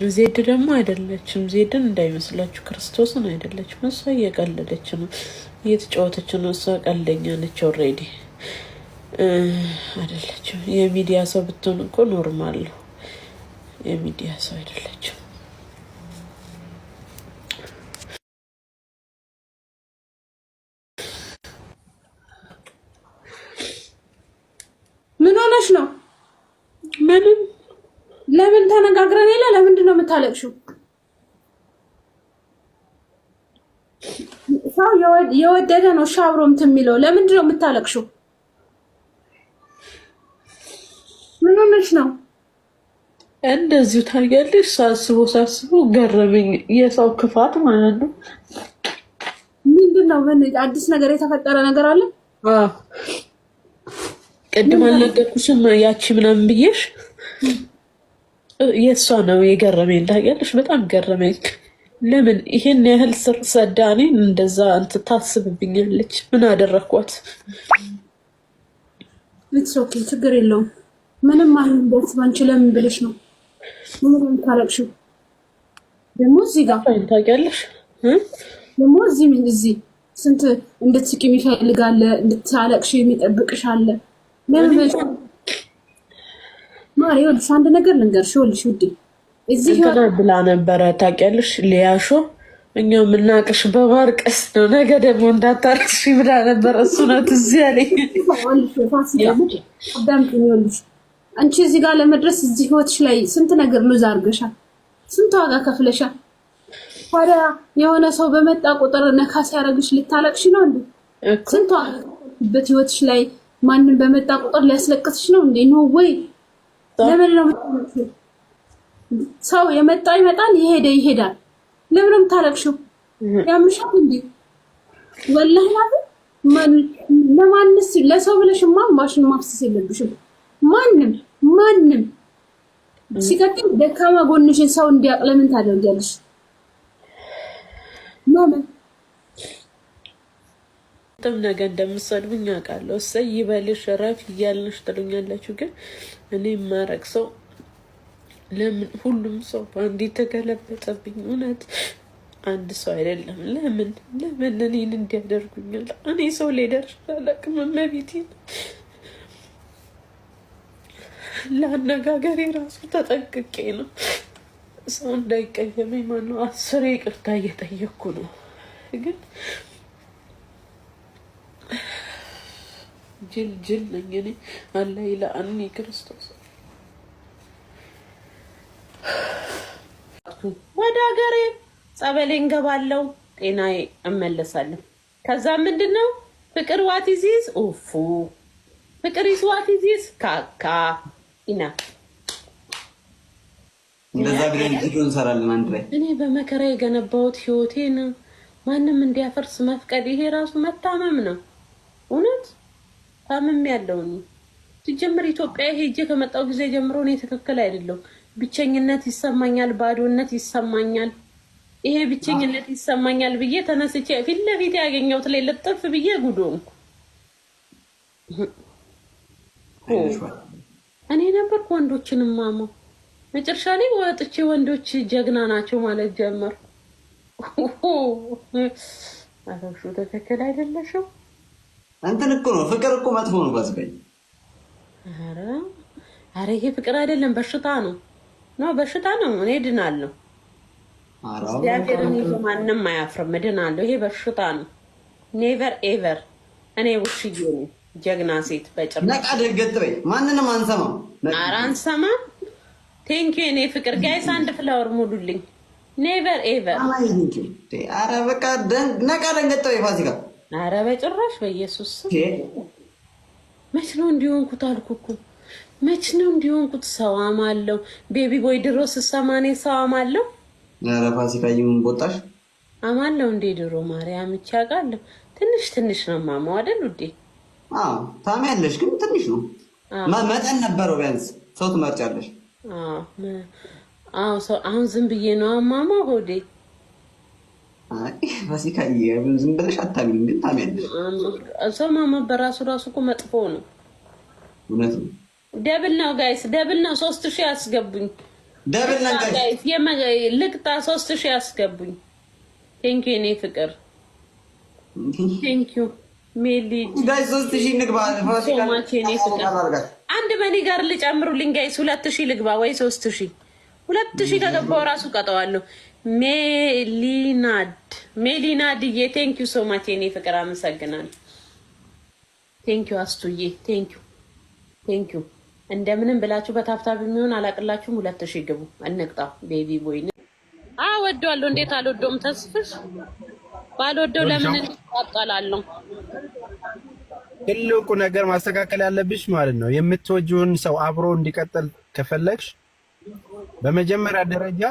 ዜድ ደግሞ አይደለችም። ዜድን እንዳይመስላችሁ ክርስቶስን አይደለችም። እሷ እየቀለደች ነው፣ እየተጫወተች ነው። እሷ ቀልደኛ ነች። ኦልሬዲ አይደለችም። የሚዲያ ሰው ብትሆን እኮ ኖርማል ነው። የሚዲያ ሰው አይደለችም። ምን ሆነሽ ነው? ምንም። ለምን ተነጋግረን የለ? ለምንድን ነው የምታለቅሽው? ሰው የወደደ ነው ሻብሮ እንትን የሚለው። ለምንድን ነው የምታለቅሽው? ምን ሆነሽ ነው? እንደዚሁ ታያለሽ። ሳስቦ ገረመኝ። የሰው ክፋት ማለት ነው። ምንድን ነው? አዲስ ነገር የተፈጠረ ነገር አለ? ቅድም አልነገርኩሽም? ያቺ ምናምን ብዬሽ የእሷ ነው የገረመኝ። ታያለሽ፣ በጣም ገረመኝ። ለምን ይሄን ያህል ስር ሰዳኔ እንደዛ እንትን ታስብብኛለች? ምን አደረኳት? ኢትስ ኦኬ፣ ችግር የለውም። ምንም አሁን ደስ ባንቺ ለምን ብለሽ ነው? ምን ታረቅሽው? ደግሞ እዚህ ጋር ታውቂያለሽ፣ ደግሞ እዚህ ስንት እንድትስቂ የሚፈልጋለ፣ እንድታለቅሽ የሚጠብቅሽ አለ። ለምን ማሪ ወልሽ አንድ ነገር ልንገርሽ። ወልሽ ውዴ እዚህ ብላ ነበረ ታውቂያለሽ፣ ሊያሾ እኛ የምናቅሽ በማርቀስ ነው፣ ነገ ደግሞ እንዳታረቅሽ ብላ ነበረ። እሱ ነው ትዝ ያለኝ። ወልሽ አንቺ እዚህ ጋር ለመድረስ እዚህ ህይወትሽ ላይ ስንት ነገር ሉዝ አድርገሻል፣ ስንት ዋጋ ከፍለሻል። ታዲያ የሆነ ሰው በመጣ ቁጥር ነካ ሲያደርግሽ ልታለቅሽ ነው እንዴ? ስንት ዋጋ ከፍለሽበት ህይወትሽ ላይ ማንን በመጣ ቁጥር ሊያስለቅስሽ ነው እንዴ? ኖ ወይ። ለምን ነው ሰው የመጣ ይመጣል፣ የሄደ ይሄዳል። ለምን ነው የምታለቅሽው? ያምሻል እንዴ? ወላሂ ለማንስ ለሰው ብለሽማ ማሽን ማፍሰስ የለብሽም። ማንም ሲቀጥል ደካማ ጎንሽን ሰው እንዲያውቅ ለምን ታደርጊያለሽ? ለምን ነገ እንደምትሰድቡኝ አውቃለሁ። እሰይ ይበልሽ ረፍ እያልንሽ ትሉኛላችሁ። ግን እኔ የማረግ ሰው ለምን ሁሉም ሰው በአንድ ተገለበጠብኝ? እውነት አንድ ሰው አይደለም። ለምን እኔን እንዲያደርጉኛል? እኔ ሰው ላይ ደርሼ አላውቅም። እመቤቴን ለአነጋገሬ ራሱ ተጠንቅቄ ነው። ሰው እንዳይቀየመኝ ማነው 10 ይቅርታ እየጠየቅኩ ነው። ግን ጅል ነኝ እኔ። አላ ይላአኒ ክርስቶስ። ወደ ሀገሬ ጸበሌ እንገባለሁ፣ ጤናዬ እመለሳለሁ። ከዛ ምንድነው ፍቅር ዋቲዚስ ኡፉ ፍቅር ይስ ዋቲዚስ ካካ ኢና እንደዛ ብለን ቪዲዮ እንሰራለን አንድ ላይ። እኔ በመከራ የገነባሁት ህይወቴን ማንም እንዲያፈርስ መፍቀድ ይሄ ራሱ መታመም ነው። እውነት ታምም ያለውኝ ሲጀምር ኢትዮጵያ ሄጄ ከመጣው ጊዜ ጀምሮ እኔ ትክክል አይደለም። ብቸኝነት ይሰማኛል፣ ባዶነት ይሰማኛል። ይሄ ብቸኝነት ይሰማኛል ብዬ ተነስቼ ፊት ለፊት ያገኘሁት ላይ ልጥፍ ብዬ ጉዶንኩ። እኔ ነበር ወንዶችን ማማው። መጨረሻ ላይ ወጥቼ ወንዶች ጀግና ናቸው ማለት ጀመር። አሁን ትክክል አይደለሽም። አንተን እኮ ነው ፍቅር እኮ መጥፎ ነው ባስበኝ። አረ ይሄ ፍቅር አይደለም በሽታ ነው። በሽታ ነው። እኔ ድናለሁ። እግዚአብሔርን ይዞ ማንም አያፍርም። ድናለሁ። ይሄ በሽታ ነው። ኔቨር ኤቨር። እኔ ውሽዬ ነኝ፣ ጀግና ሴት በጭራሽ። ነቃ ደንገጥ በይ። ማንንም አንሰማም። ኧረ አንሰማም። ቴንኪው የኔ ፍቅር። ጋይስ አንድ ፍላወር ሙሉልኝ። ኔቨር ኤቨር። አረ በቃ ነቃ ደንገጥ በይ ፋሲካ። አረ በጭራሽ በኢየሱስ መች ነው እንዲሆንኩት አልኩኩ። መች ነው እንዲሆንኩት? ሰው አማለው ቤቢ ቦይ ድሮ ስሰማኔ ሰው አማለው። አረ ፋሲካ ይሁን ቦጣሽ አማለው እንዴ ድሮ ማርያም ይቻቃለሁ። ትንሽ ነው ማማው አይደል ውዴ? ታሚያለሽ ግን ትንሽ ነው። መጠን ነበረው ቢያንስ ሰው ትመርጫለሽ። ሰው አሁን ዝም ብዬ ነው ማማ ሆዴ። ፋሲካ ዝም ብለሽ አታሚም፣ ግን ታሚያለሽ። ሰው ማማ በራሱ እኮ መጥፎ ነው። እውነት ነው። ደብል ነው ጋይስ፣ ደብል ነው። 3000 አስገቡኝ። ደብል ነገር ልቅጣ 3000 ያስገቡኝ። ቴንኪው የኔ ፍቅር ቴንኪው ሜሊ ጋይስ 3000 ንግባ። አንድ መኒ ጋር ልጨምሩልኝ ጋይስ 2000 ልግባ ወይ 3000 2000 ከገባው ራሱ ቀጠዋለሁ። ሜሊናድዬ ቴንኪው ሶ ማች የኔ ፍቅር አመሰግናለሁ። ቴንኪው አስቱዬ ቴንኪው እንደምንም ብላችሁ በታብታብ የሚሆን አላቅላችሁም። 2000 ግቡ እንቅጣው። ቤቢ ቦይ ወደዋለሁ። እንዴት አልወደውም? ተስፍሽ ባልወደው ለምን እንጣጣላለሁ? ትልቁ ነገር ማስተካከል ያለብሽ ማለት ነው የምትወጂውን ሰው አብሮ እንዲቀጥል ከፈለግሽ በመጀመሪያ ደረጃ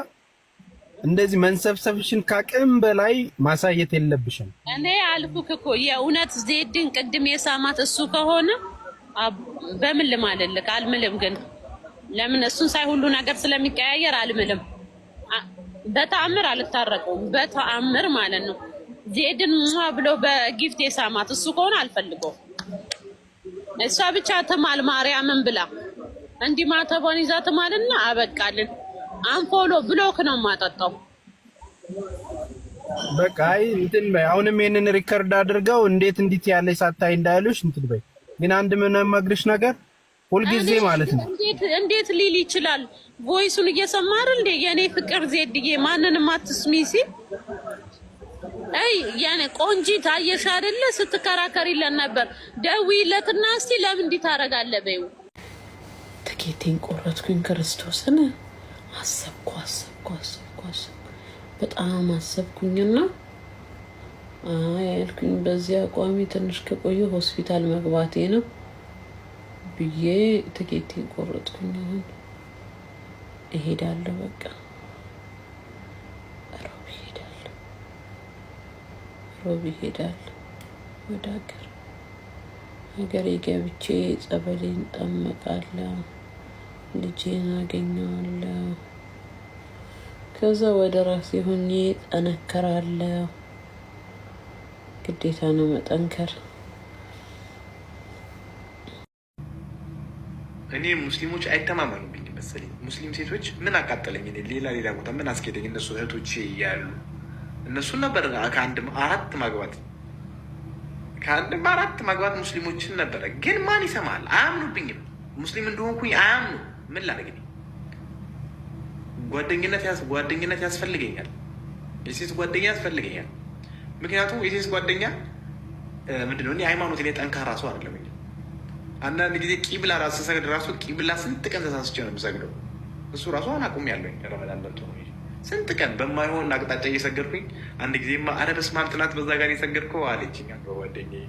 እንደዚህ መንሰብሰብሽን ካቅም በላይ ማሳየት የለብሽም። እኔ አልኩክ እኮ የእውነት ዜድን ቅድም የሳማት እሱ ከሆነ በምን ልማልልክ? አልምልም። ግን ለምን እሱን ሳይ ሁሉ ነገር ስለሚቀያየር አልምልም። በተአምር አልታረቀውም። በተአምር ማለት ነው። ዜድን ብሎ በጊፍት የሳማት እሱ ከሆነ አልፈልገውም። እሷ ብቻ ትማል ማርያምን ብላ እንዲህ ማተቧን ይዛ ትማልና አበቃልን። አንፎሎ ብሎክ ነው የማጠጣው። በቃ እንትን በይ። አሁንም ይሄንን ሪከርድ አድርገው እንዴት ያለሽ ሳታይ እንዳይሉሽ እንትን በይ። ግን አንድ ምን ማግርሽ ነገር ሁልጊዜ ማለት ነው እንዴት ሊል ይችላል? ቮይሱን እየሰማ አይደል እንዴ? የኔ ፍቅር ዜድዬ ማንንም አትስሚ ሲል ያኔ ቆንጂት አየሽ አይደለ? ስትከራከሪለን ነበር። ደውይለትና እስቲ ለምን እንዲህ ታረጋለህ በይው። ትኬቴን ቆረጥኩኝ። ክርስቶስን አሰብኩ በጣም አሰብኩኝና ያልኩኝ በዚህ አቋሚ ትንሽ ከቆየ ሆስፒታል መግባቴ ነው ብዬ ትኬቴን ቆረጥኩኝ። አሁን እሄዳለሁ። በቃ ሮብ እሄዳለሁ ወደ ሀገሬ ገብቼ ጸበሌን ጠመቃለሁ። ልጄን አገኘዋለሁ። ከዛ ወደ ራሴ ሆኜ ጠነከራለሁ። ግዴታ ነው መጠንከር። እኔ ሙስሊሞች አይተማመኑብኝ መሰለኝ። ሙስሊም ሴቶች ምን አቃጠለኝ? እኔ ሌላ ቦታ ምን አስኬደኝ? እነሱ እህቶቼ እያሉ እነሱን ነበር ከአንድም አራት ማግባት ሙስሊሞችን ነበረ። ግን ማን ይሰማል? አያምኑብኝም። ሙስሊም እንደሆንኩኝ አያምኑ። ምን ላደርግ? ጓደኝነት ያስፈልገኛል። የሴት ጓደኛ ያስፈልገኛል። ምክንያቱም የሴት ጓደኛ ምንድነው? እኔ ሃይማኖት ላይ ጠንካራ ሰው አይደለም። አንዳንድ ጊዜ ቂብላ ራሱ ሰግድ ራሱ ቂብላ ስንት ቀን ተሳስቼ ነው የምሰግደው። እሱ ራሱ አናቁም ያለኝ ረመዳን በልቶ ነው ስንት ቀን በማይሆን አቅጣጫ እየሰገድኩኝ። አንድ ጊዜማ ኧረ በስመ አብ ትናንት በዛ ጋር የሰገድከው አለችኝ ጓደኛዬ።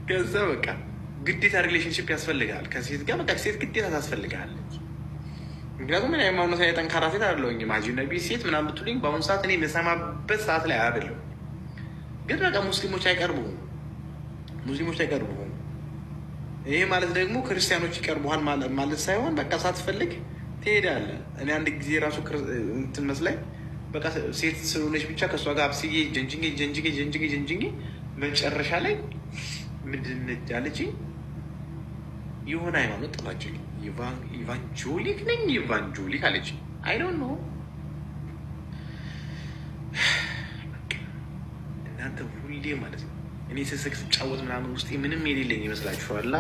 ከዛ በቃ ግዴታ ሪሌሽንሽፕ ያስፈልጋል ከሴት ጋር። በቃ ሴት ግዴታ ታስፈልጋለች። ምክንያቱም እኔ ሃይማኖት ላይ ጠንካራ ሴት አይደለሁኝም። አጅነቢ ሴት ምናምን ብትሉኝ በአሁኑ ሰዓት እኔ የምሰማበት ሰዓት ላይ አይደለሁም። ግን በቃ ሙስሊሞች አይቀርቡም። ይሄ ማለት ደግሞ ክርስቲያኖች ይቀርቡሃል ማለት ሳይሆን በቃ ሳትፈልግ ትሄዳለህ። እኔ አንድ ጊዜ ራሱ እንትን መስላኝ በቃ ሴት ስለሆነች ብቻ ከእሷ ጋር አብስዬ ጀንጅጌ መጨረሻ ላይ ምንድን አለችኝ? የሆነ ሃይማኖት ጥላችኝ ኢቫንጆሊክ ነኝ ኢቫንጆሊክ አለችኝ። አይ ዶንት ኖ እናንተ ሁሌ ማለት ነው እኔ ስስቅ ስጫወት ምናምን ውስጥ ምንም የሌለኝ ይመስላችኋል?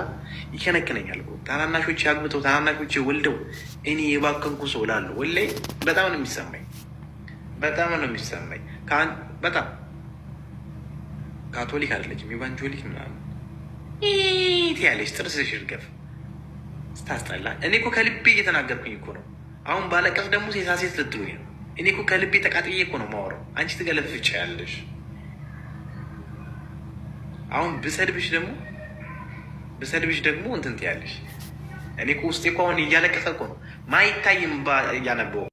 ይከነክነኛል። ታናናሾች አግብተው ታናናሾች ወልደው እኔ የባከንኩ ሰው እላለሁ። ወላሂ በጣም ነው የሚሰማኝ። በጣም ካቶሊክ አይደለችም ኢቫንጆሊክ ምናምን ያለች ጥርስሽ እርገፍ ስታስጠላ። እኔ እኮ ከልቤ እየተናገርኩኝ እኮ ነው። አሁን ባለቀስ ደግሞ ሴት ልትሉኝ ነው። እኔ እኮ ከልቤ ተቃጥዬ እኮ ነው የማወራው። አንቺ ትገለፍጭ ያለሽ። አሁን ብሰድብሽ ደግሞ እንትን ትያለሽ። እኔ እኮ ውስጤ እኮ አሁን እያለቀሰ እኮ ነው። ማይታይም እያነበው